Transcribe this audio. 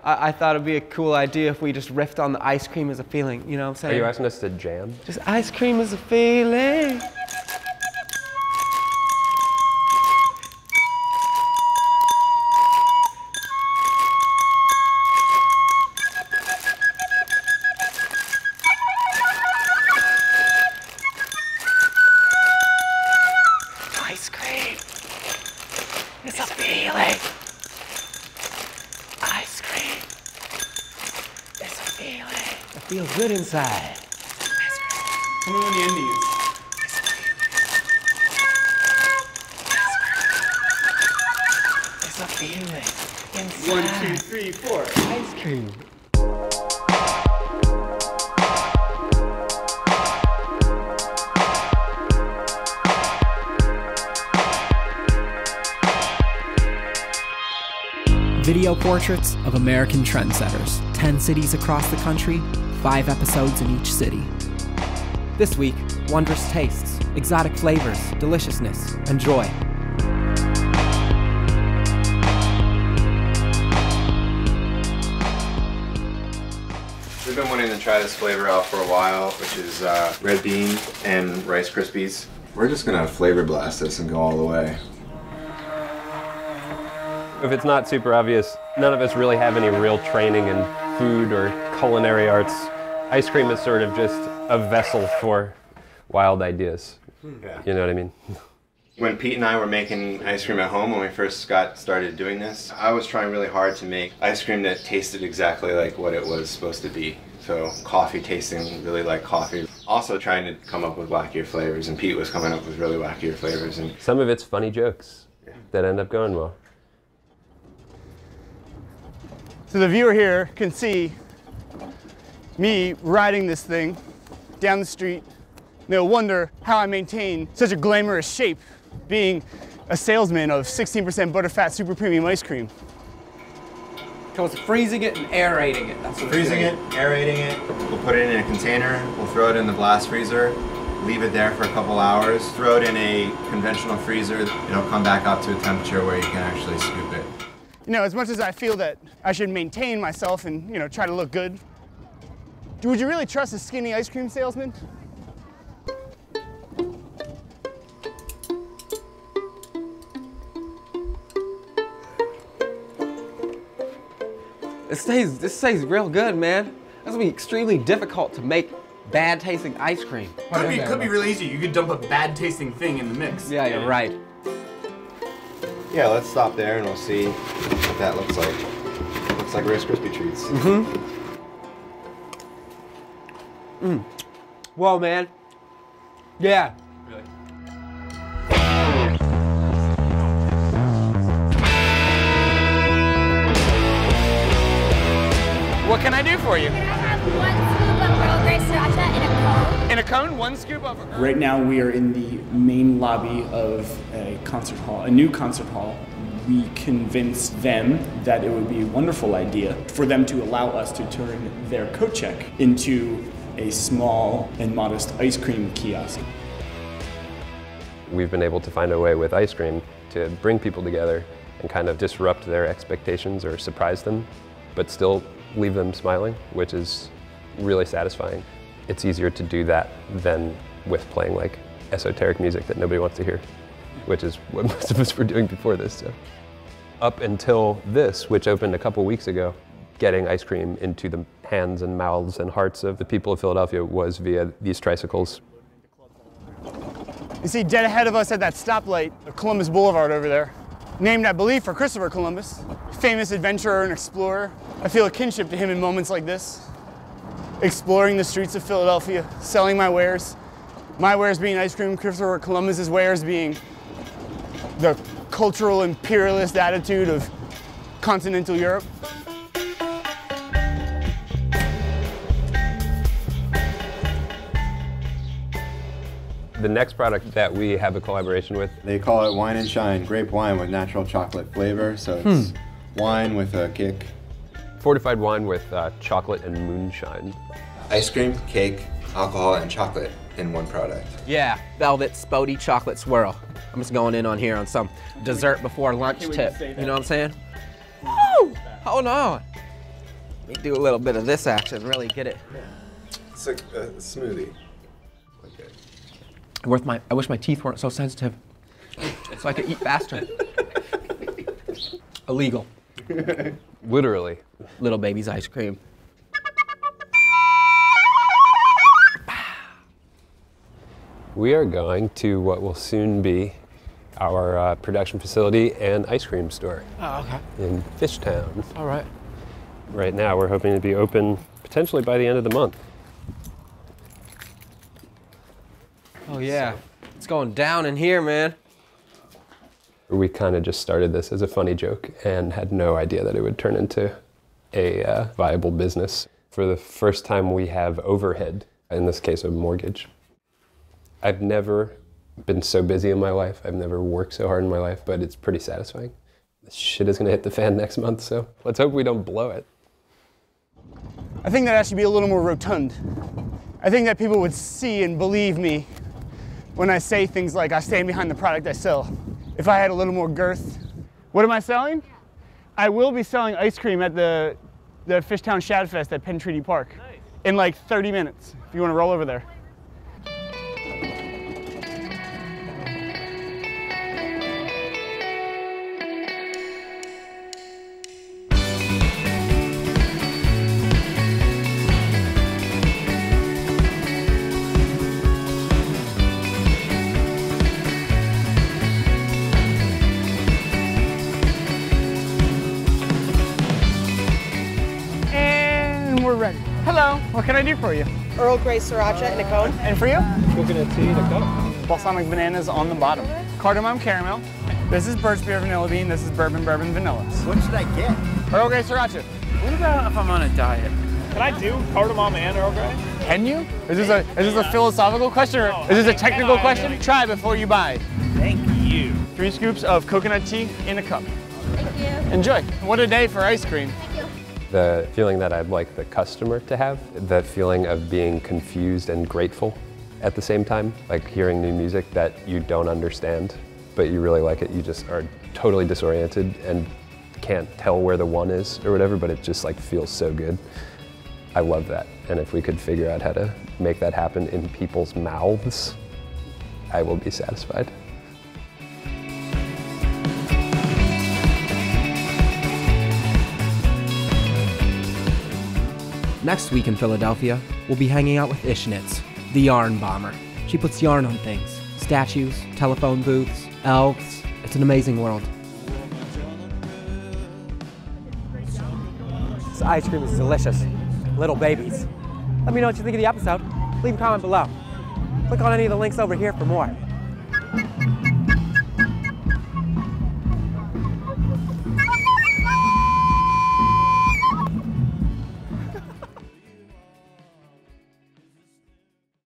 I thought it'd be a cool idea if we just riffed on the ice cream as a feeling, you know what I'm saying? Are you asking us to jam? Just ice cream as a feeling. Ice cream is a feeling. Ice cream is a feeling. It feels good inside. Come on, the Indies. It's a feeling inside. 1, 2, 3, 4. Ice cream. Video portraits of American trendsetters. 10 cities across the country, 5 episodes in each city. This week, wondrous tastes, exotic flavors, deliciousness, and joy. We've been wanting to try this flavor out for a while, which is red bean and Rice Krispies. We're just gonna flavor blast this and go all the way. If it's not super obvious, none of us really have any real training in food or culinary arts. Ice cream is sort of just a vessel for wild ideas. Yeah. You know what I mean? When Pete and I were making ice cream at home when we first got started doing this, I was trying really hard to make ice cream that tasted exactly like what it was supposed to be. So coffee tasting really like coffee. Also trying to come up with wackier flavors, and Pete was coming up with really wackier flavors. And Some of it's funny jokes that end up going well. So the viewer here can see me riding this thing down the street. They'll wonder how I maintain such a glamorous shape being a salesman of 16% butterfat super premium ice cream. So it's freezing it and aerating it. That's what freezing it, aerating it, we'll put it in a container, we'll throw it in the blast freezer, leave it there for a couple hours, throw it in a conventional freezer, it'll come back up to a temperature where you can actually scoop it. You know, as much as I feel that I should maintain myself and, you know, try to look good, would you really trust a skinny ice cream salesman? This tastes real good, man. This will be extremely difficult to make bad tasting ice cream. Could be really easy. You could dump a bad tasting thing in the mix. Yeah, you're right. Yeah, let's stop there and we'll see what that looks like. Looks like Rice Krispie treats. Whoa, man. Yeah. Really? What can I do for you? Can I have 1 scoop of Earl Grey sriracha in a cone? In a cone, 1 scoop of Earl. Right now we are in the main lobby of a concert hall, a new concert hall. We convinced them that it would be a wonderful idea for them to allow us to turn their coat check into a small and modest ice cream kiosk. We've been able to find a way with ice cream to bring people together and kind of disrupt their expectations or surprise them, but still leave them smiling, which is really satisfying. It's easier to do that than with playing like esoteric music that nobody wants to hear, which is what most of us were doing before this. So. Up until this, which opened a couple weeks ago, getting ice cream into the hands and mouths and hearts of the people of Philadelphia was via these tricycles. You see dead ahead of us at that stoplight, Columbus Boulevard over there, named, I believe, for Christopher Columbus, famous adventurer and explorer. I feel a kinship to him in moments like this. Exploring the streets of Philadelphia, selling my wares being ice cream, Christopher Columbus's wares being the cultural imperialist attitude of continental Europe. The next product that we have a collaboration with, They call it Wine and Shine, grape wine with natural chocolate flavor, so it's wine with a kick. fortified wine with chocolate and moonshine. Ice cream, cake, alcohol, and chocolate in one product. Yeah, velvet, spody, chocolate swirl. I'm just going in on here on some dessert before lunch tip. You know what I'm saying? Woo! Hold on. me do a little bit of this action, really get it. It's like a smoothie. Okay. I wish my teeth weren't so sensitive, so I could eat faster. Illegal. Literally. Little baby's ice cream. We are going to what will soon be our production facility and ice cream store. Oh, okay. In Fishtown. All right. Right now, we're hoping to be open potentially by the end of the month. Oh yeah, it's going down in here, man. We kind of just started this as a funny joke and had no idea that it would turn into a viable business. For the first time, we have overhead, in this case, a mortgage. I've never been so busy in my life. I've never worked so hard in my life, but it's pretty satisfying. This shit is gonna hit the fan next month, so let's hope we don't blow it. I think that I should be a little more rotund. I think that people would see and believe me when I say things like I stand behind the product I sell. If I had a little more girth. What am I selling? I will be selling ice cream at the Fishtown Shad Fest at Penn Treaty Park in like 30 minutes, if you want to roll over there. Ready. Hello, what can I do for you? Earl Grey Sriracha in a cone. And for you? Coconut tea in a cup. Balsamic bananas on the bottom. Cardamom caramel. This is birch beer vanilla bean. This is bourbon vanilla. What should I get? Earl Grey Sriracha. What about if I'm on a diet? Can I do cardamom and Earl Grey? Can you? Is this a philosophical question or is this a technical question? Try before you buy. Thank you. 3 scoops of coconut tea in a cup. Thank you. Enjoy. What a day for ice cream. The feeling that I'd like the customer to have, the feeling of being confused and grateful at the same time, like hearing new music that you don't understand, but you really like it. You just are totally disoriented and can't tell where the one is or whatever, but it just like feels so good. I love that. And if we could figure out how to make that happen in people's mouths, I will be satisfied. Next week in Philadelphia, we'll be hanging out with Ishnitz, the yarn bomber. She puts yarn on things. Statues, telephone booths, elves. It's an amazing world. This ice cream is delicious. Little babies. Let me know what you think of the episode. Leave a comment below. Click on any of the links over here for more.